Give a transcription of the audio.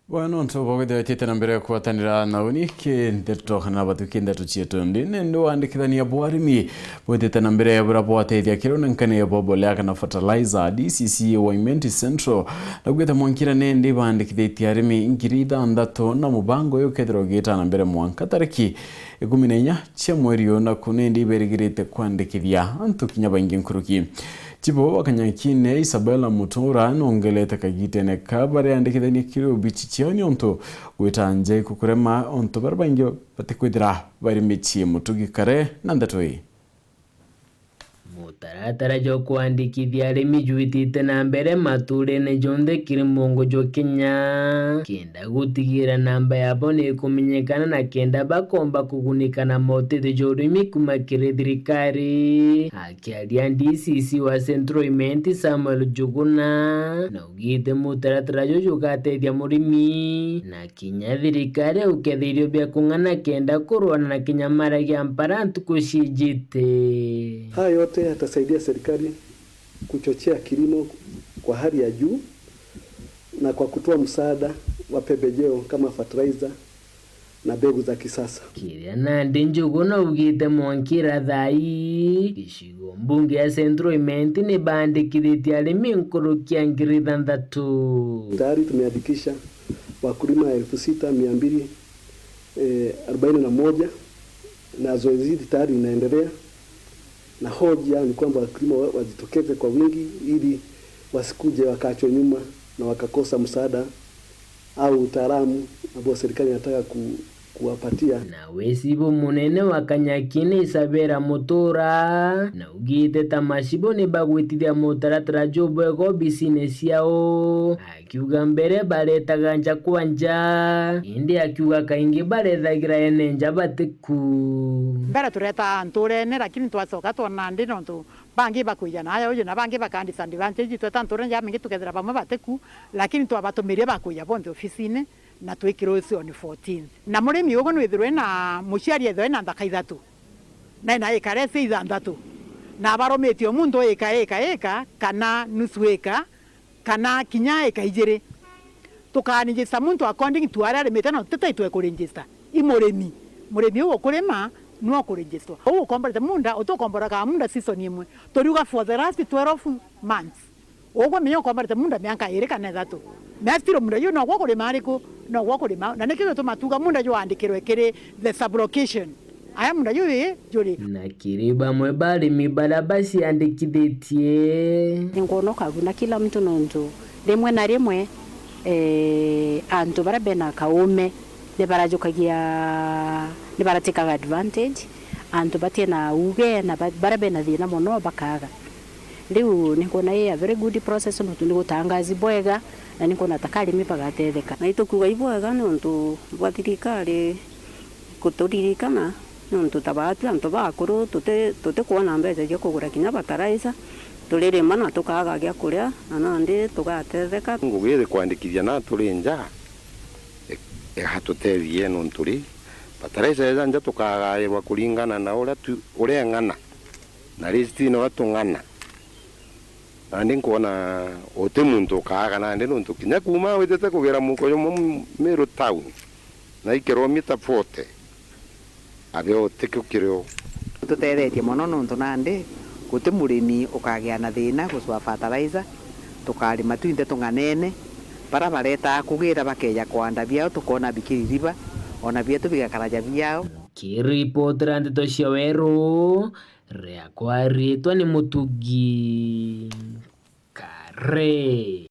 Bueno, ntobogede tete nambere kwatanira nauni ke ndeto kana batuki ndeto chieto ndine ndo andikithania bwarimi bwetete nambere bura bwateithia kiro nankane bobolea kana fertilizer DCC Waimenti Central nagweta mwankira nende bandikithia arimi ngiri ithandatu na mubango yo kethiro gita nambere mwanka tariki 14 cia mweri ona kunendi iberigirite kwandikithia antu kinya baingi nkuruki Chibo wakanyakine Isabella Mutura nongelete kagitene kabare andikithania kiro bichichioni onto gwitanje kukurema onto barabangyo batikwithira bari michie mutugi kare nandatoi mutaratara jo kwandikithia arimi juitite na mbere maturene jonthe kiri mongo jo Kenya kenda gutigira namba yabo ni kumenyekana na kenda bakomba kugunika na motete jo urimi kuma kiri thirikari akiaria DCC wa Central Waimenti Samuel Njuguna na ugite mutaratara jo jugateithia murimi na kinya thirikari ukethirio bia kung'ana kenda kurwana na kinyamara gia mpara ntuku cijite. Haya yote yatasaidia serikali kuchochea kilimo kwa hali ya juu na kwa kutoa msaada wa pembejeo kama fertilizer na mbegu za kisasa. Kiria Nandi Njuguna ugite mwankira thai gicigo mbunge ya Central Waimenti ni bandikithĩtie arĩmi nkurukia ngiri ithandatu. Tayari tumeandikisha wakulima 6,241 na zoezi hili tayari linaendelea. Na hoja ni kwamba wakulima wajitokeze kwa wingi ili wasikuje wakaachwa nyuma na wakakosa msaada au utaalamu ambao serikali inataka kuwapatia. Na wesibo munene wa Kanyakine Isabella Mutura na ugite tamashibo ni bagwitithia mutaratara jo bwego business yao akiuga mbere baretaga nja kwanja indi akiuga kaingi barethagira ene nja batiku mbere tureta nturene lakini twacoka twona ndi nontu bangi bakuya nayo uyu na bangi bakandisa advantage tweta nture nja mingi tukethira bamwe batiku lakini twabatumirie bakuya bonde ofisine na twikiro cio ni 14 na murimi ugo nwithirwe na muciari ethwe na ndaka ithatu na ikare cia ithandatu na barometio mundu eka kana nusu eka kana kinya eka ijiri tukanijista muntu according to ara rimete no tutaitwe ku register imurimi ugo kurima no ku register ugo komborete munda utokombora ka munda season imwe toriuga for the last 12 months ugo menyo komborete munda miaka iri kana ithatu mastiro munda yo no gwa kurima ariku no gwa kurima na nikitho tumatuga munda yo andikirwe kiri the sublocation aya munda yo juri na kiriba mwe barimi barabasi andikithitie ngono kaguna kila mtu nonjo rimwe na rimwe antu barabena kaume ne barajukagia ne baratekaga advantage antu batie na uge na barabena thina muno bakaga riu nikona a very good process no tu ngutangazi bwega na nikona takarimi bagatetheka na itukuga ibwega nontu bwa thirikari kuturirikana nontu tabatu antu bakuru tute kuona mbeca cia kugura kinya fertilizer tulirima na tukaga gya kuria na nandi tugatetheka ngugire kwandikithia na turi nja hatutethie nonturi fertilizer eza nja tukagairwa kuringana na uria ng'ana na list no batung'ana nandi nkuona ote muntu kaga nandi nontu kinya kuma witete kugera muko yo Meru town na kilomita 40 abio tikukiro tutethetie mono nontu nandi guti murimi ukagia na thina guswa fertilizer tukarima twinde tung'anene para bareta kugira bakeja kwanda biao tukona bikiriba ona bietu bigakaraja biao kiripotera ndeto cia weru ria kwaritwa ni Mutugi Kare.